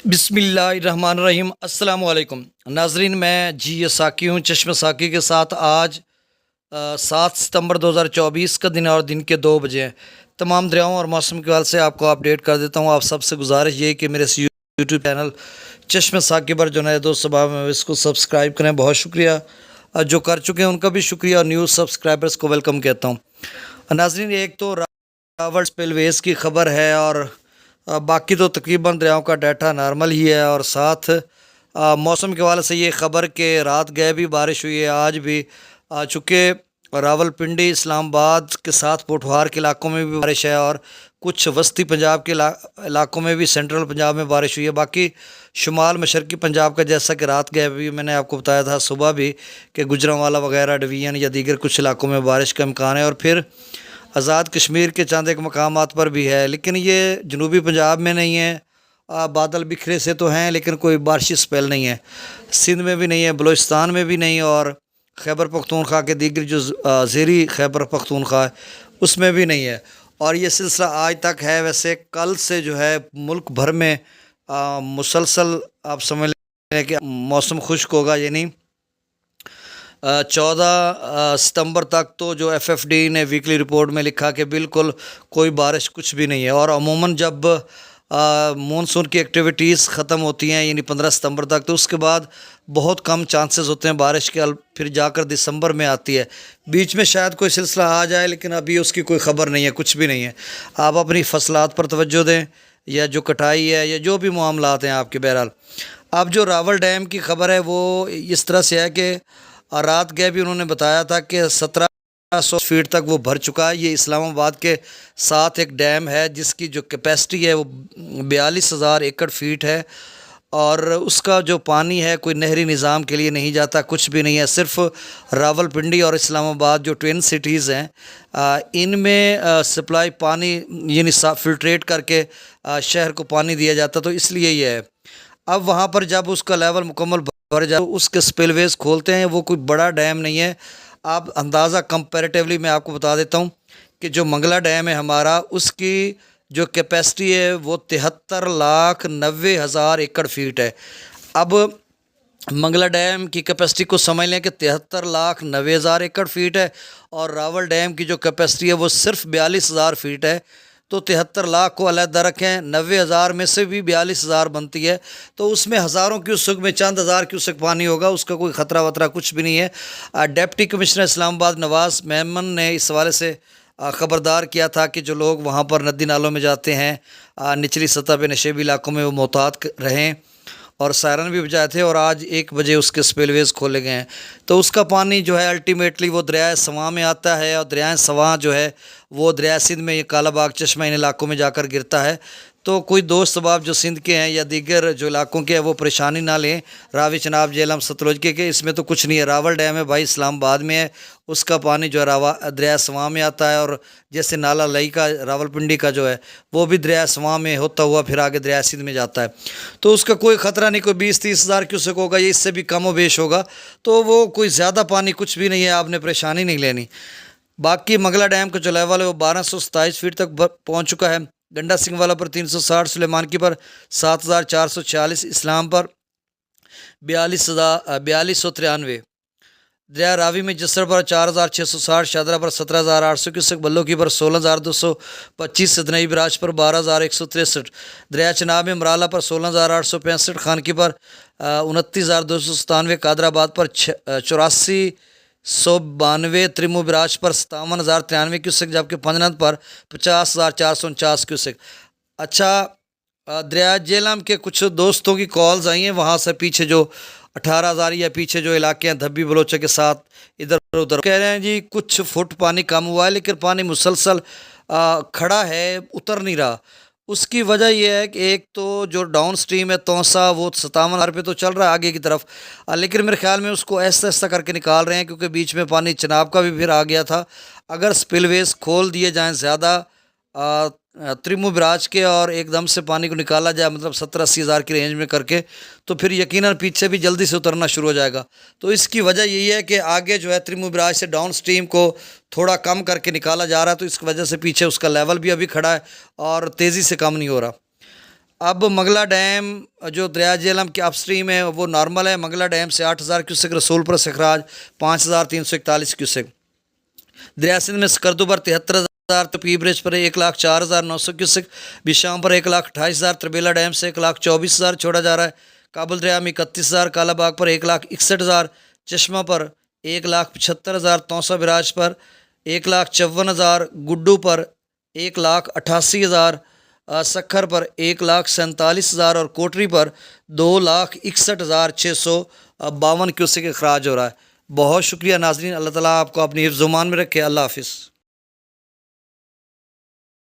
بسم اللہ الرحمن الرحیم۔ السلام علیکم ناظرین، میں ساکی ہوں چشم ساکی کے ساتھ۔ آج 7 ستمبر 2024 کا دن اور دن کے 2 بجے ہیں۔ تمام دریاؤں اور موسم کے حوالے سے آپ کو اپڈیٹ کر دیتا ہوں۔ آپ سب سے گزارش یہ کہ میرے یوٹیوب چینل چشم ساکی پر جو نئے دوست صبح میں اس کو سبسکرائب کریں، بہت شکریہ۔ جو کر چکے ہیں ان کا بھی شکریہ، اور نیوز سبسکرائبرز کو ویلکم کہتا ہوں۔ ناظرین، ایک تو راول سپل ویز کی خبر ہے، اور باقی تو تقریباً دریاؤں کا ڈیٹا نارمل ہی ہے، اور ساتھ موسم کے حوالے سے یہ خبر کہ رات گئے بھی بارش ہوئی ہے، آج بھی چونکہ راول پنڈی، اسلام آباد کے ساتھ پوٹھوہار کے علاقوں میں بھی بارش ہے، اور کچھ وسطی پنجاب کے علاقوں میں بھی، سینٹرل پنجاب میں بارش ہوئی ہے۔ باقی شمال مشرقی پنجاب کا، جیسا کہ رات گئے بھی میں نے آپ کو بتایا تھا صبح بھی، کہ گجرانوالہ وغیرہ ڈویژن یا دیگر کچھ علاقوں میں بارش کا امکان ہے، اور پھر آزاد کشمیر کے چند ایک مقامات پر بھی ہے، لیکن یہ جنوبی پنجاب میں نہیں ہے۔ بادل بکھرے سے تو ہیں لیکن کوئی بارشی سپیل نہیں ہے، سندھ میں بھی نہیں ہے، بلوچستان میں بھی نہیں، اور خیبر پختونخوا کے دیگر جو زیری خیبر پختونخوا ہے اس میں بھی نہیں ہے، اور یہ سلسلہ آج تک ہے۔ ویسے کل سے جو ہے ملک بھر میں مسلسل آپ سمجھ لیں کہ موسم خشک ہوگا، یعنی 14 ستمبر تک تو جو ایف ایف ڈی نے ویکلی رپورٹ میں لکھا کہ بالکل کوئی بارش کچھ بھی نہیں ہے، اور عموماً جب مونسون کی ایکٹیویٹیز ختم ہوتی ہیں، یعنی 15 ستمبر تک، تو اس کے بعد بہت کم چانسز ہوتے ہیں بارش کے، پھر جا کر دسمبر میں آتی ہے۔ بیچ میں شاید کوئی سلسلہ آ جائے، لیکن ابھی اس کی کوئی خبر نہیں ہے، کچھ بھی نہیں ہے۔ آپ اپنی فصلات پر توجہ دیں، یا جو کٹائی ہے یا جو بھی معاملات ہیں آپ کے۔ بہرحال اب جو راول ڈیم کی خبر ہے وہ اس طرح سے ہے کہ رات گئے بھی انہوں نے بتایا تھا کہ 1700 فیٹ تک وہ بھر چکا ہے۔ یہ اسلام آباد کے ساتھ ایک ڈیم ہے جس کی جو کیپیسٹی ہے وہ 42,000 ایکڑ فیٹ ہے، اور اس کا جو پانی ہے کوئی نہری نظام کے لیے نہیں جاتا، کچھ بھی نہیں ہے، صرف راول پنڈی اور اسلام آباد جو ٹوین سٹیز ہیں ان میں سپلائی پانی، یعنی فلٹریٹ کر کے شہر کو پانی دیا جاتا، تو اس لیے یہ ہے۔ اب وہاں پر جب اس کا لیول مکمل بھر جائے، اس کے سپل ویز کھولتے ہیں۔ وہ کوئی بڑا ڈیم نہیں ہے، آپ اندازہ کمپیریٹیولی میں آپ کو بتا دیتا ہوں کہ جو منگلا ڈیم ہے ہمارا، اس کی جو کیپیسٹی ہے وہ 73,90,000 ایکڑ فیٹ ہے۔ اب منگلا ڈیم کی کیپیسٹی کو سمجھ لیں کہ 73,90,000 ایکڑ فیٹ ہے، اور راول ڈیم کی جو کیپیسٹی ہے وہ صرف 42,000 فیٹ ہے، تو 73 لاکھ کو علیحدہ رکھیں، 90,000 میں سے بھی 42,000 بنتی ہے، تو اس میں ہزاروں کیوسک میں چند ہزار کیوسک پانی ہوگا، اس کا کوئی خطرہ وطرہ کچھ بھی نہیں ہے۔ ڈپٹی کمشنر اسلام آباد نواز میمن نے اس حوالے سے خبردار کیا تھا کہ جو لوگ وہاں پر ندی نالوں میں جاتے ہیں، نچلی سطح پہ نشیبی علاقوں میں، وہ محتاط رہیں، اور سائرن بھی بجائے تھے، اور آج 1 بجے اس کے سپل ویز کھولے گئے ہیں، تو اس کا پانی جو ہے الٹیمیٹلی وہ دریائے سواں میں آتا ہے، اور دریائے سواں جو ہے وہ دریائے سندھ میں، یہ کالا باغ چشمہ ان علاقوں میں جا کر گرتا ہے۔ تو کوئی دوست احباب جو سندھ کے ہیں یا دیگر جو علاقوں کے ہیں وہ پریشانی نہ لیں، راوی چناب جہلم ستلج کے، کہ اس میں تو کچھ نہیں ہے۔ راول ڈیم ہے بھائی، اسلام آباد میں ہے، اس کا پانی جو ہے دریائے سواں میں آتا ہے، اور جیسے نالا لئی کا راول پنڈی کا جو ہے وہ بھی دریائے سواں میں ہوتا ہوا پھر آگے دریائے سندھ میں جاتا ہے، تو اس کا کوئی خطرہ نہیں، کوئی 20-30 ہزار کیوسک ہوگا، یہ اس سے بھی کم و بیش ہوگا، تو وہ کوئی زیادہ پانی کچھ بھی نہیں ہے، آپ نے پریشانی نہیں لینی۔ باقی منگلا ڈیم کا جو لیول ہے وہ 1227 فیٹ تک پہنچ چکا ہے۔ گنڈا سنگھ والا پر 360، سلیمان کی پر 7,446، اسلام پر 4293، دریا راوی میں جسر پر 4,660، شادرہ پر 17,800 کیوسک، بلو کی پر 16,225، سدنئی براج پر 12,163، دریا چناب میں مرالہ پر 16,865، خانکی پر 29,297، قادر آباد پر 84,192، ترمو براج پر 57,093 کیوسک، جبکہ پنجنت پر 50,449 کیوسک۔ اچھا، دریا جہلم کے کچھ دوستوں کی کالز آئی ہیں وہاں سے، پیچھے جو 18,000 یا پیچھے جو علاقے ہیں دھبی بلوچہ کے ساتھ، ادھر ادھر کہہ رہے ہیں جی کچھ فٹ پانی کم ہوا ہے، لیکن پانی مسلسل کھڑا ہے، اتر نہیں رہا۔ اس کی وجہ یہ ہے کہ ایک تو جو ڈاؤن سٹریم ہے تونسا، وہ 57,000 پہ تو چل رہا ہے آگے کی طرف، لیکن میرے خیال میں اس کو ایسا ایسا کر کے نکال رہے ہیں، کیونکہ بیچ میں پانی چناب کا بھی پھر آ گیا تھا۔ اگر سپل ویز کھول دیے جائیں زیادہ ترمو براج کے، اور ایک دم سے پانی کو نکالا جائے، مطلب 70-80 ہزار کی رینج میں کر کے، تو پھر یقیناً پیچھے بھی جلدی سے اترنا شروع ہو جائے گا۔ تو اس کی وجہ یہی ہے کہ آگے جو ہے ترمو براج سے ڈاؤن سٹریم کو تھوڑا کم کر کے نکالا جا رہا ہے، تو اس کی وجہ سے پیچھے اس کا لیول بھی ابھی کھڑا ہے اور تیزی سے کم نہیں ہو رہا۔ اب منگلا ڈیم جو دریا جہلم کے اپ اسٹریم ہے وہ نارمل ہے. منگلا ڈیم سے 8,000 کیوسک رسول پور سے اخراج 5,341 کیوسک. دریا سندھ میں سکردو پر 73,000 تو پی برج پر 1,04,900 کیوسک. بشام پر 1,28,000 تربیلا ڈیم سے 1,24,000 چھوڑا جا رہا ہے. کابل دریا میں 31,000 کالا باغ پر 1,61,000 چشمہ پر 1,75,000 توسا براج پر 1,54,000 گڈو پر 1,88,000 سکھر پر 1,47,000 اور کوٹری پر 2,61,652 کیوسک اخراج ہو رہا ہے. بہت شکریہ ناظرین. اللہ تعالیٰ آپ کو اپنی حفظ و امان میں رکھے. اللہ حافظ.